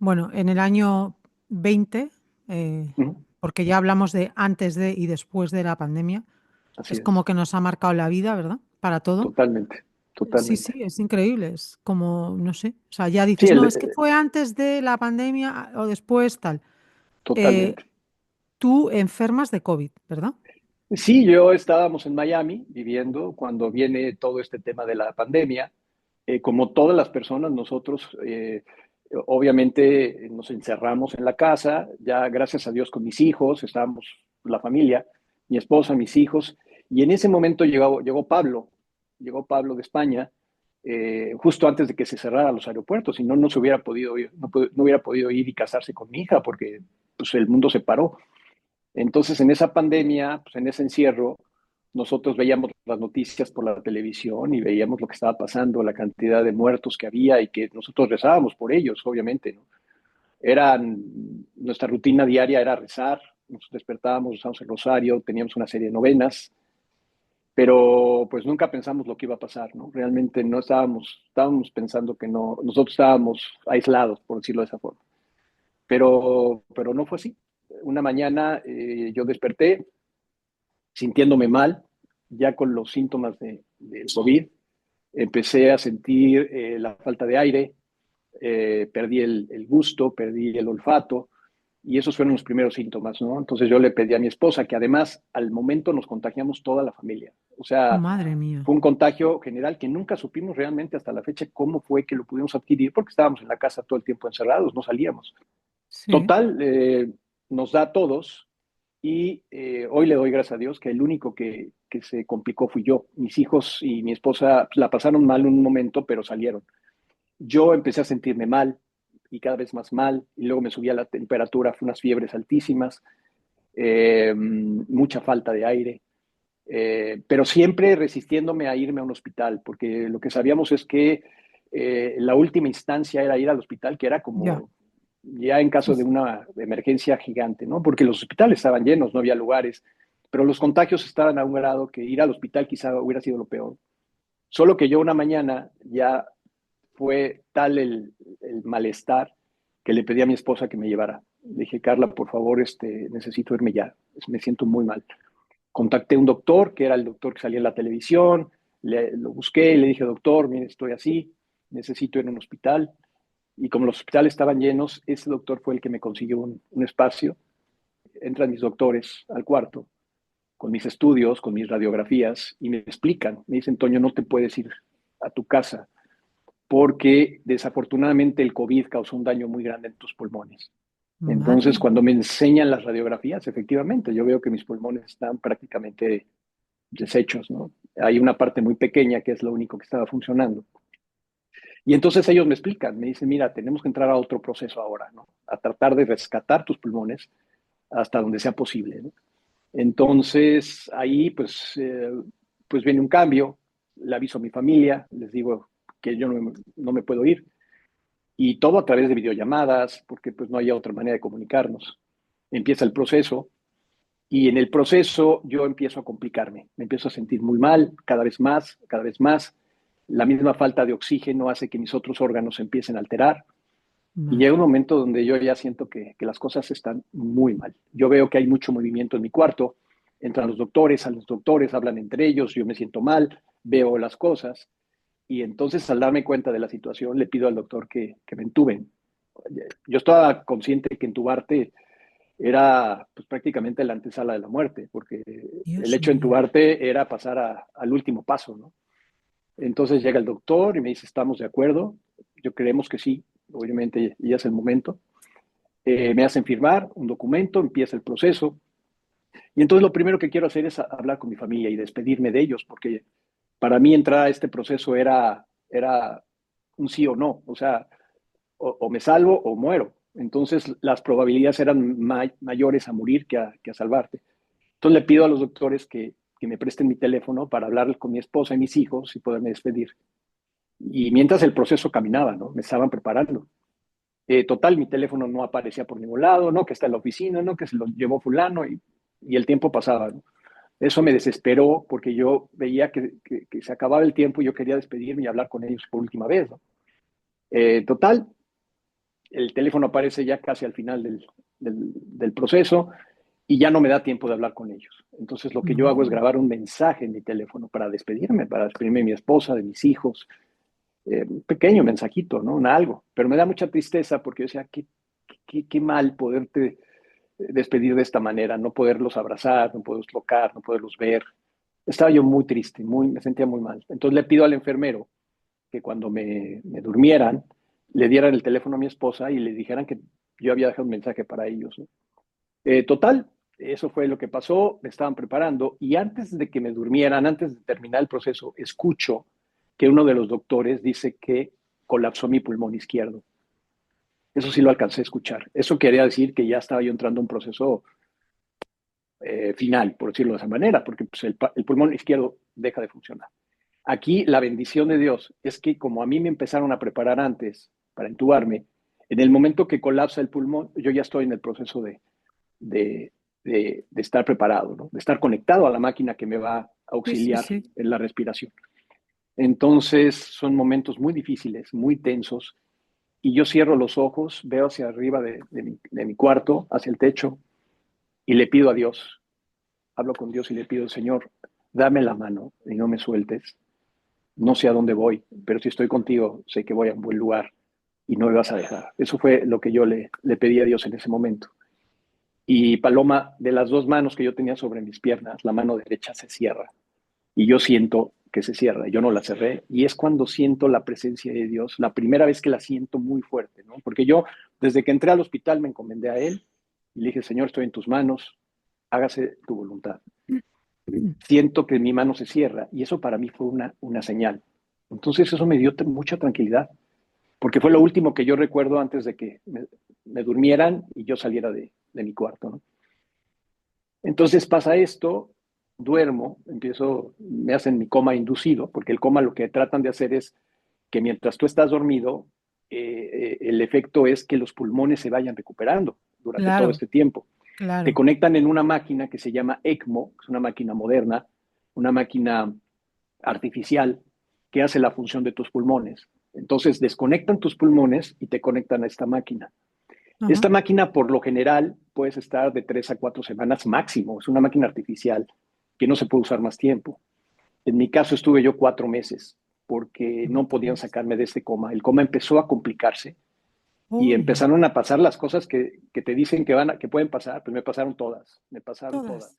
Bueno, en el año 20, Ujú. porque ya hablamos de antes de y después de la pandemia, Así es como es, que nos ha marcado la vida, ¿verdad? Para todo. totalmente, Sí, totalmente. sí, es increíble. Es como, no sé, o sea, ya Sí, dices, no, es que fue antes de la pandemia o después, tal. Eh, totalmente. Tú enfermas de COVID, ¿verdad? Sí, yo estábamos en Miami viviendo cuando viene todo este tema de la pandemia. Como todas las personas, nosotros obviamente nos encerramos en la casa, ya gracias a Dios con mis hijos, estábamos la familia, mi esposa, mis hijos, y en ese momento llegó Pablo de España, justo antes de que se cerraran los aeropuertos, si no, no se hubiera podido ir, no hubiera podido ir y casarse con mi hija porque pues, el mundo se paró. Entonces, en esa pandemia, pues, en ese encierro, nosotros veíamos las noticias por la televisión y veíamos lo que estaba pasando, la cantidad de muertos que había y que nosotros rezábamos por ellos, obviamente, ¿no? Nuestra rutina diaria era rezar, nos despertábamos, rezábamos el rosario, teníamos una serie de novenas, pero pues nunca pensamos lo que iba a pasar, ¿no? Realmente no estábamos pensando que no, nosotros estábamos aislados, por decirlo de esa forma, pero no fue así. Una mañana yo desperté sintiéndome mal, ya con los síntomas de COVID. Empecé a sentir la falta de aire, perdí el gusto, perdí el olfato, y esos fueron los primeros síntomas, ¿no? Entonces yo le pedí a mi esposa, que además al momento nos contagiamos toda la familia. O sea, Madre mía. fue un contagio general que nunca supimos realmente hasta la fecha cómo fue que lo pudimos adquirir, porque estábamos en la casa todo el tiempo encerrados, no salíamos. Sí. Total, nos da a todos y hoy le doy gracias a Dios que el único que se complicó fui yo. Mis hijos y mi esposa pues, la pasaron mal un momento, pero salieron. Yo empecé a sentirme mal y cada vez más mal y luego me subía la temperatura, fue unas fiebres altísimas, mucha falta de aire, pero siempre resistiéndome a irme a un hospital, porque lo que sabíamos es que la última instancia era ir al hospital, que era Ya. como ya en Sí, caso de sí. una emergencia gigante, ¿no? Porque los hospitales estaban llenos, no había lugares, pero los contagios estaban a un grado que ir al hospital quizá hubiera sido lo peor. Solo que yo una mañana ya fue tal el malestar que le pedí a mi esposa que me llevara. Le dije, Carla, por favor, necesito irme ya, me siento muy mal. Contacté a un doctor, que era el doctor que salía en la televisión, lo busqué y le dije, doctor, mire, estoy así, necesito ir a un hospital. Y como los hospitales estaban llenos, ese doctor fue el que me consiguió un espacio. Entran mis doctores al cuarto con mis estudios, con mis radiografías, y me explican, me dicen, Toño, no te puedes ir a tu casa porque desafortunadamente el COVID causó un daño muy grande en tus pulmones. Madre Entonces, mía. cuando me enseñan las radiografías, efectivamente, yo veo que mis pulmones están prácticamente deshechos, ¿no? Hay una parte muy pequeña que es lo único que estaba funcionando. Y entonces ellos me explican, me dicen, mira, tenemos que entrar a otro proceso ahora, ¿no? A tratar de rescatar tus pulmones hasta donde sea posible, ¿no? Entonces ahí pues viene un cambio, le aviso a mi familia, les digo que yo no me puedo ir y todo a través de videollamadas porque pues no hay otra manera de comunicarnos. Empieza el proceso y en el proceso yo empiezo a complicarme, me empiezo a sentir muy mal, cada vez más, cada vez más. La misma falta de oxígeno hace que mis otros órganos se empiecen a alterar. Y llega un Madre. momento donde yo ya siento que las cosas están muy mal. Yo veo que hay mucho movimiento en mi cuarto, entran los doctores, salen los doctores, hablan entre ellos, yo me siento mal, veo las cosas y entonces al darme cuenta de la situación le pido al doctor que me entuben. Yo estaba consciente que entubarte era pues, prácticamente la antesala de la muerte, porque el Dios hecho de mío. entubarte era pasar al último paso, ¿no? Entonces llega el doctor y me dice, ¿estamos de acuerdo? Yo creemos que sí, obviamente ya es el momento. Me hacen firmar un documento, empieza el proceso. Y entonces lo primero que quiero hacer es hablar con mi familia y despedirme de ellos, porque para mí entrar a este proceso era un sí o no, o sea, o me salvo o muero. Entonces las probabilidades eran mayores a morir que a salvarte. Entonces le pido a los doctores que me presten mi teléfono para hablar con mi esposa y mis hijos y poderme despedir. Y mientras el proceso caminaba, ¿no? Me estaban preparando. Total, mi teléfono no aparecía por ningún lado, no que está en la oficina, no que se lo llevó fulano y el tiempo pasaba, ¿no? Eso me desesperó porque yo veía que se acababa el tiempo y yo quería despedirme y hablar con ellos por última vez, ¿no? Total, el teléfono aparece ya casi al final del proceso y ya no me da tiempo de hablar con ellos. Entonces lo que yo hago es No. grabar un mensaje en mi teléfono para despedirme de mi esposa, de mis hijos, un pequeño mensajito, ¿no? Un algo. Pero me da mucha tristeza porque yo decía, qué mal poderte despedir de esta manera, no poderlos abrazar, no poderlos tocar, no poderlos ver. Estaba yo muy triste, me sentía muy mal. Entonces le pido al enfermero que cuando me durmieran, le dieran el teléfono a mi esposa y le dijeran que yo había dejado un mensaje para ellos, ¿no? Total, eso fue lo que pasó, me estaban preparando y antes de que me durmieran, antes de terminar el proceso, escucho que uno de los doctores dice que colapsó mi pulmón izquierdo. Eso sí lo alcancé a escuchar. Eso quería decir que ya estaba yo entrando a un proceso final, por decirlo de esa manera, porque pues, el pulmón izquierdo deja de funcionar. Aquí la bendición de Dios es que como a mí me empezaron a preparar antes para entubarme, en el momento que colapsa el pulmón, yo ya estoy en el proceso de, de estar preparado, ¿no? De estar conectado a la máquina que me va a Sí, sí, auxiliar sí. en la respiración. Entonces son momentos muy difíciles, muy tensos, y yo cierro los ojos, veo hacia arriba de mi cuarto, hacia el techo, y le pido a Dios, hablo con Dios y le pido, Señor, dame la mano y no me sueltes. No sé a dónde voy, pero si estoy contigo, sé que voy a un buen lugar y no me vas a dejar. Eso fue lo que yo le pedí a Dios en ese momento. Y Paloma, de las dos manos que yo tenía sobre mis piernas, la mano derecha se cierra y yo siento que se cierra. Yo no la cerré y es cuando siento la presencia de Dios, la primera vez que la siento muy fuerte, ¿no? Porque yo desde que entré al hospital me encomendé a Él y le dije, Señor, estoy en tus manos, hágase tu voluntad. Siento que mi mano se cierra y eso para mí fue una señal. Entonces eso me dio mucha tranquilidad, porque fue lo último que yo recuerdo antes de que me durmieran y yo saliera de mi cuarto, ¿no? Entonces pasa esto, duermo, me hacen mi coma inducido, porque el coma lo que tratan de hacer es que mientras tú estás dormido, el efecto es que los pulmones se vayan recuperando durante todo Claro, este tiempo. Te claro. conectan en una máquina que se llama ECMO, que es una máquina moderna, una máquina artificial que hace la función de tus pulmones. Entonces desconectan tus pulmones y te conectan a esta máquina. Ajá. Esta máquina, por lo general, puedes estar de 3 a 4 semanas máximo. Es una máquina artificial que no se puede usar más tiempo. En mi caso estuve yo 4 meses porque no podían sacarme de este coma. El coma empezó a complicarse y Uy, empezaron a pasar las cosas que te dicen que pueden pasar, pues me pasaron todas, me pasaron todas. todas.